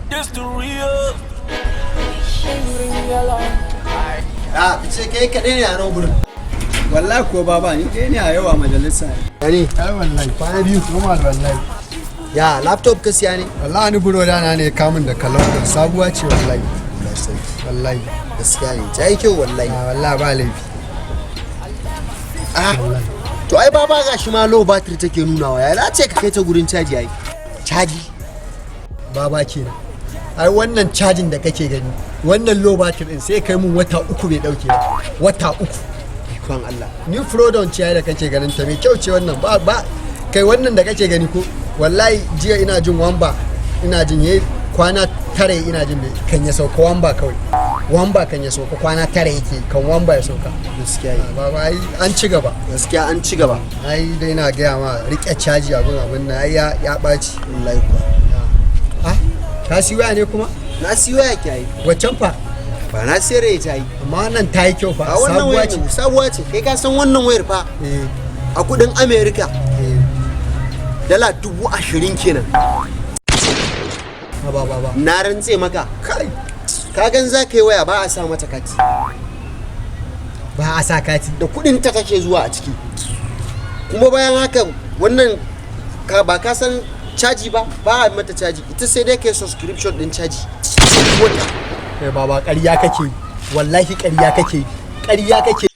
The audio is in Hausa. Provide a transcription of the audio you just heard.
This the real. Ce kai kaɗai ne a nan gurin. Wallahi ko baba ni dai ne a yau a majalisa. Yani? Ai wallahi kwana biyu kuma wallahi. Ya laptop ka siya ne? Wallahi ni buro da na ne kamun da kalon sabuwa ce wallahi. Wallahi. Gaskiya ne. Ta yi kyau wallahi. Wallahi ba laifi. To ai baba ga shi ma low battery take nunawa. Ya na ce ka kai ta gurin caji ai. Caji? Baba kenan. Ai wannan cajin da kake gani wannan low battery din sai kai mun wata uku bai dauke wata uku ikon Allah ni Frodon ce da kake ganin ta mai kyau ce wannan ba kai wannan da kake gani ko wallahi jiya ina jin wamba ina jin yayi kwana tare ina jin kan ya sauka wamba kan ya sauka kwana tare yake kan wamba ya sauka gaskiya baba ai an ci gaba gaskiya an ci gaba ai dai ina ga ma rike caji abin nan ai ya baci wallahi kuwa ka si waya ne kuma na si waya ki ai waccan fa ba na siyar ta yi amma nan ta yi kyau fa sabuwa ce kai ka san wannan wayar fa a kudin America dala 20,000 kenan ba na rantse maka kai ka gan za ka yi waya ba a sa mata kati ba a sa kati da kudin ta take zuwa a ciki kuma bayan haka wannan ba ka san caji ba a mata caji ita sai dai kai subscription din caji kai baba ƙarya kake wallahi ƙarya kake